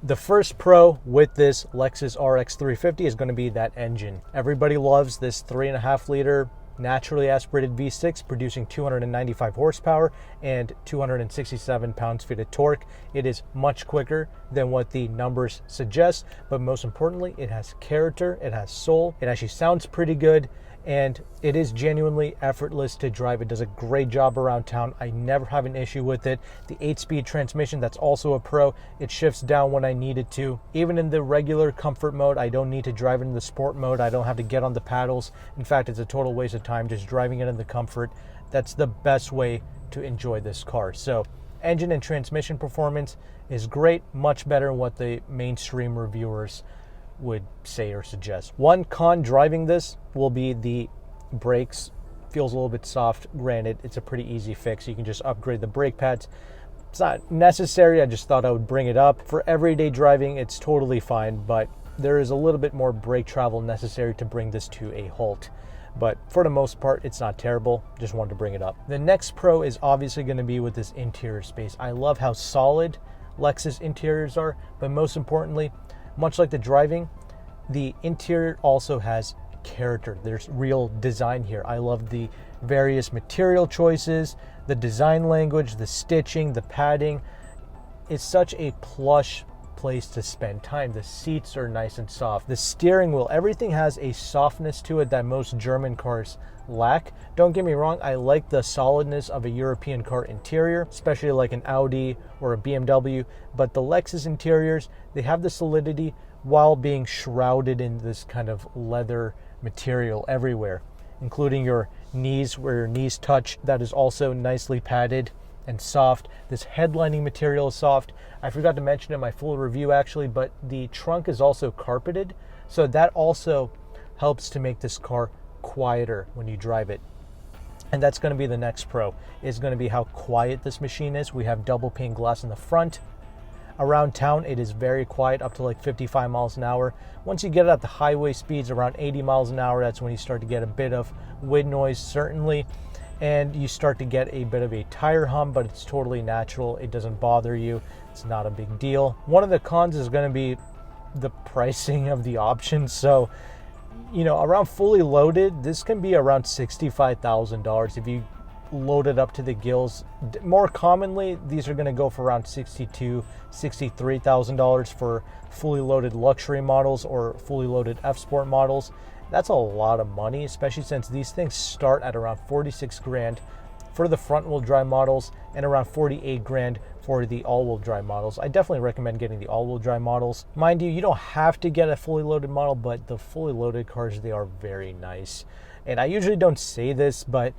The first pro with this Lexus RX 350 is going to be that engine. Everybody loves this 3.5 liter naturally aspirated V6 producing 295 horsepower and 267 pounds-feet of torque. It is much quicker than what the numbers suggest, but most importantly, it has character, it has soul, it actually sounds pretty good, and it is genuinely effortless to drive. It does a great job around town. I never have an issue with it. The 8-speed transmission, that's also a pro. It shifts down when I need it to. Even in the regular comfort mode, I don't need to drive it in the sport mode. I don't have to get on the paddles. In fact, it's a total waste of time just driving it in the comfort. That's the best way to enjoy this car. So engine and transmission performance is great, much better than what the mainstream reviewers would say or suggest. One con driving this will be the brakes. Feels a little bit soft. Granted, it's a pretty easy fix. You can just upgrade the brake pads. It's not necessary. I just thought I would bring it up. For everyday driving, it's totally fine, but there is a little bit more brake travel necessary to bring this to a halt. But for the most part, it's not terrible. Just wanted to bring it up. The next pro is obviously going to be with this interior space. I love how solid Lexus interiors are, but most importantly, much like the driving, the interior also has character. There's real design here. I love the various material choices, the design language, the stitching, the padding. It's such a plush place to spend time. The seats are nice and soft. The steering wheel, everything has a softness to it that most German cars lack. Don't get me wrong, I like the solidness of a European car interior, especially like an Audi or a BMW, but the Lexus interiors, they have the solidity while being shrouded in this kind of leather material everywhere, including your knees, where your knees touch. That is also nicely padded and soft. This headlining material is soft. I forgot to mention in my full review actually, but the trunk is also carpeted, so that also helps to make this car quieter when you drive it. And that's going to be the next pro, is going to be how quiet this machine is. We have double pane glass in the front. Around town, it is very quiet, up to like 55 miles an hour. Once you get it at the highway speeds around 80 miles an hour, that's when you start to get a bit of wind noise, certainly. And you start to get a bit of a tire hum, but it's totally natural. It doesn't bother you. It's not a big deal. One of the cons is going to be the pricing of the options. So, you know, around fully loaded, this can be around $65,000 if you load it up to the gills. More commonly, these are going to go for around $62,000, $63,000 for fully loaded luxury models or fully loaded F-Sport models. That's a lot of money, especially since these things start at around 46 grand for the front-wheel drive models and around 48 grand for the all-wheel drive models. I definitely recommend getting the all-wheel drive models. Mind you, you don't have to get a fully loaded model, but the fully loaded cars, they are very nice. And I usually don't say this, but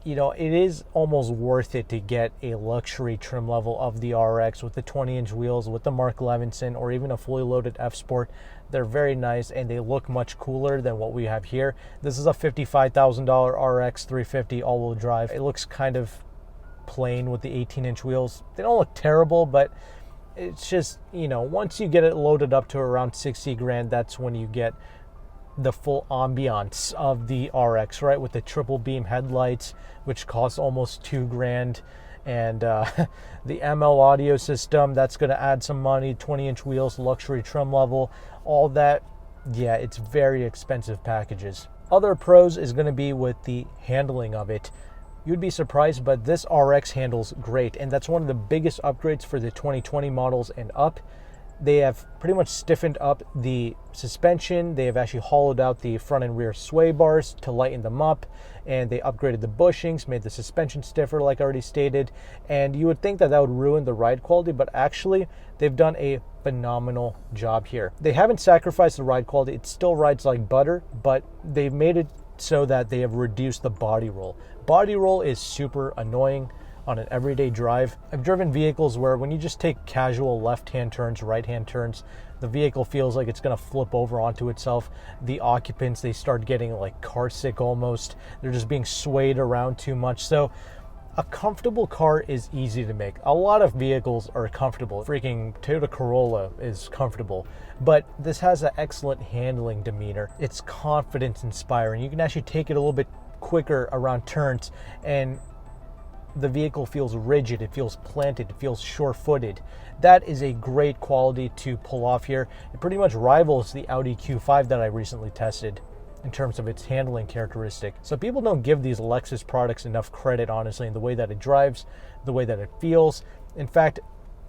you know, it is almost worth it to get a luxury trim level of the RX with the 20-inch wheels, with the Mark Levinson, or even a fully loaded F-Sport. They're very nice and they look much cooler than what we have here. This is a $55,000 RX 350 all-wheel drive. It looks kind of plain with the 18-inch wheels. They don't look terrible, but it's just, you know, once you get it loaded up to around 60 grand, that's when you get the full ambiance of the RX, right? With the triple beam headlights, which costs almost 2 grand, and the ML audio system, that's going to add some money. 20-inch wheels, luxury trim level, all that. Yeah, it's very expensive packages. Other pros is going to be with the handling of it. You'd be surprised, but this RX handles great, and that's one of the biggest upgrades for the 2020 models and up. They have pretty much stiffened up the suspension. They have actually hollowed out the front and rear sway bars to lighten them up, and they upgraded the bushings, made the suspension stiffer like I already stated. And you would think that that would ruin the ride quality, but actually they've done a phenomenal job here. They haven't sacrificed the ride quality. It still rides like butter, but they've made it so that they have reduced the body roll. Body roll is super annoying on an everyday drive. I've driven vehicles where when you just take casual left-hand turns, right-hand turns, the vehicle feels like it's going to flip over onto itself. The occupants, they start getting like car sick almost. They're just being swayed around too much. So a comfortable car is easy to make. A lot of vehicles are comfortable. Freaking Toyota Corolla is comfortable, but this has an excellent handling demeanor. It's confidence inspiring. You can actually take it a little bit quicker around turns, and the vehicle feels rigid, it feels planted, it feels sure-footed. That is a great quality to pull off here. It pretty much rivals the Audi Q5 that I recently tested in terms of its handling characteristic. So people don't give these Lexus products enough credit, honestly, in the way that it drives, the way that it feels. In fact,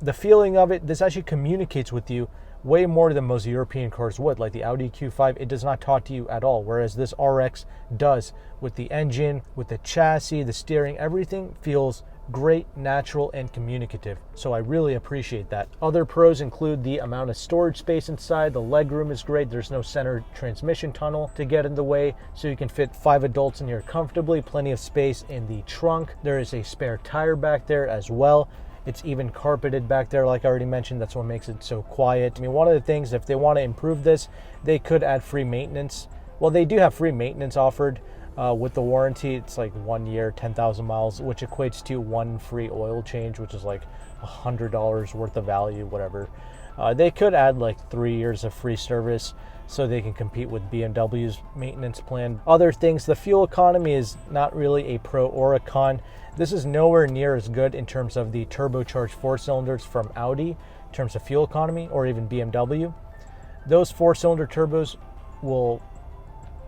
the feeling of it, this actually communicates with you way more than most European cars would. Like the Audi Q5, it does not talk to you at all, whereas this RX does. With the engine, with the chassis, the steering, everything feels great, natural, and communicative. So I really appreciate that. Other pros include the amount of storage space inside. The legroom is great. There's no center transmission tunnel to get in the way, so you can fit 5 adults in here comfortably. Plenty of space in the trunk. There is a spare tire back there as well. It's even carpeted back there, like I already mentioned. That's what makes it so quiet. I mean, one of the things, if they want to improve this, they could add free maintenance. Well, they do have free maintenance offered with the warranty. It's like 1 year, 10,000 miles, which equates to 1 free oil change, which is like $100 worth of value, whatever. They could add like 3 years of free service so they can compete with BMW's maintenance plan. Other things, the fuel economy is not really a pro or a con. This is nowhere near as good in terms of the turbocharged 4 cylinders from Audi, in terms of fuel economy, or even BMW. Those 4-cylinder turbos will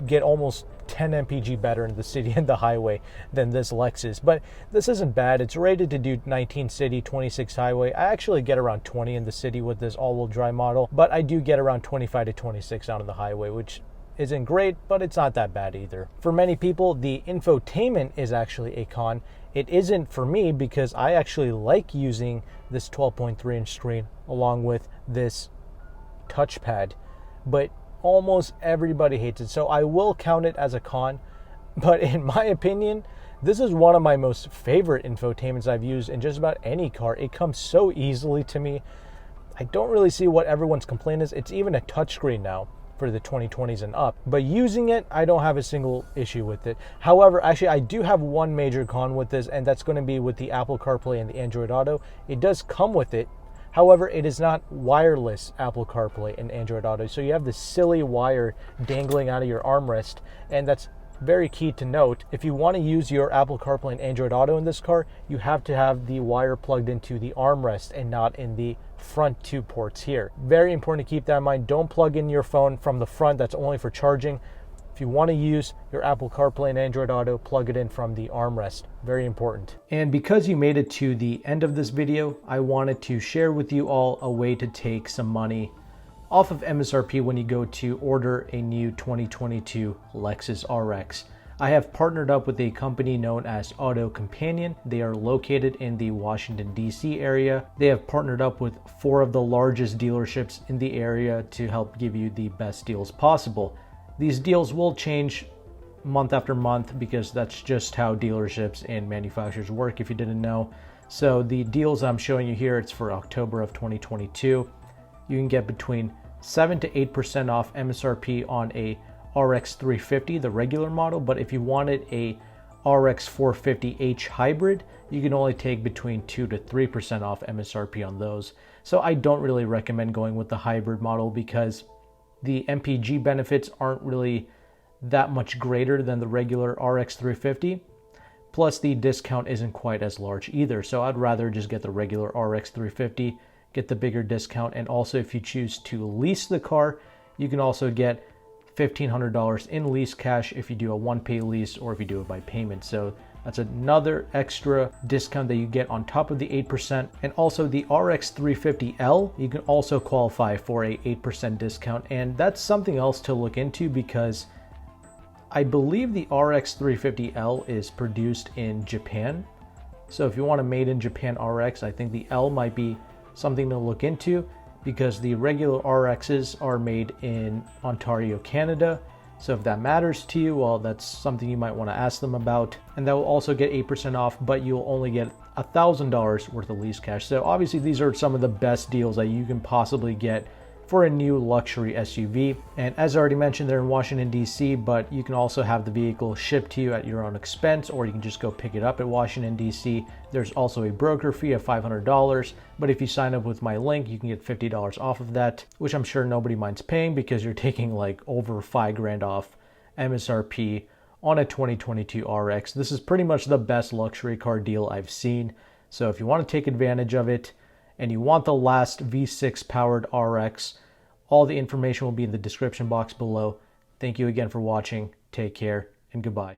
get almost 10 mpg better in the city and the highway than this Lexus. But this isn't bad. It's rated to do 19 city, 26 highway. I actually get around 20 in the city with this all-wheel drive model, but I do get around 25 to 26 out on the highway, which isn't great, but it's not that bad either. For many people, the infotainment is actually a con. It isn't for me because I actually like using this 12.3-inch screen along with this touchpad, but almost everybody hates it. So I will count it as a con, but in my opinion, this is one of my most favorite infotainments I've used in just about any car. It comes so easily to me. I don't really see what everyone's complaint is. It's even a touchscreen now for the 2020s and up, but using it, I don't have a single issue with it. However, actually, I do have one major con with this, and that's going to be with the Apple CarPlay and the Android Auto. It does come with it. However, it is not wireless Apple CarPlay and Android Auto. So you have this silly wire dangling out of your armrest, and that's very key to note. If you want to use your Apple CarPlay and Android Auto in this car, you have to have the wire plugged into the armrest and not in the front 2 ports here. Very important to keep that in mind. Don't plug in your phone from the front. That's only for charging. If you want to use your Apple CarPlay and Android Auto, plug it in from the armrest. Very important. And because you made it to the end of this video, I wanted to share with you all a way to take some money off of MSRP when you go to order a new 2022 Lexus RX. I have partnered up with a company known as AutoCompanion. They are located in the Washington, D.C. area. They have partnered up with 4 of the largest dealerships in the area to help give you the best deals possible. These deals will change month after month because that's just how dealerships and manufacturers work, if you didn't know. So the deals I'm showing you here, it's for October of 2022. You can get between 7 to 8% off MSRP on a RX 350, the regular model, but if you wanted a RX 450h hybrid, you can only take between 2 to 3% off MSRP on those. So I don't really recommend going with the hybrid model because the MPG benefits aren't really that much greater than the regular RX 350. Plus the discount isn't quite as large either. So I'd rather just get the regular RX 350, get the bigger discount. And also if you choose to lease the car, you can also get $1,500 in lease cash if you do a one-pay lease or if you do it by payment. So that's another extra discount that you get on top of the 8%. And also the RX 350L, you can also qualify for a 8% discount. And that's something else to look into because I believe the RX 350L is produced in Japan. So if you want a made in Japan RX, I think the L might be something to look into because the regular RXs are made in Ontario, Canada. So if that matters to you, well, that's something you might want to ask them about. And that will also get 8% off, but you'll only get $1,000 worth of lease cash. So obviously these are some of the best deals that you can possibly get for a new luxury SUV. And as I already mentioned, they're in Washington, D.C., but you can also have the vehicle shipped to you at your own expense, or you can just go pick it up at Washington, D.C. There's also a broker fee of $500, but if you sign up with my link, you can get $50 off of that, which I'm sure nobody minds paying because you're taking like over $5,000 off MSRP on a 2022 RX. This is pretty much the best luxury car deal I've seen. So if you want to take advantage of it and you want the last V6 powered RX, all the information will be in the description box below. Thank you again for watching. Take care and goodbye.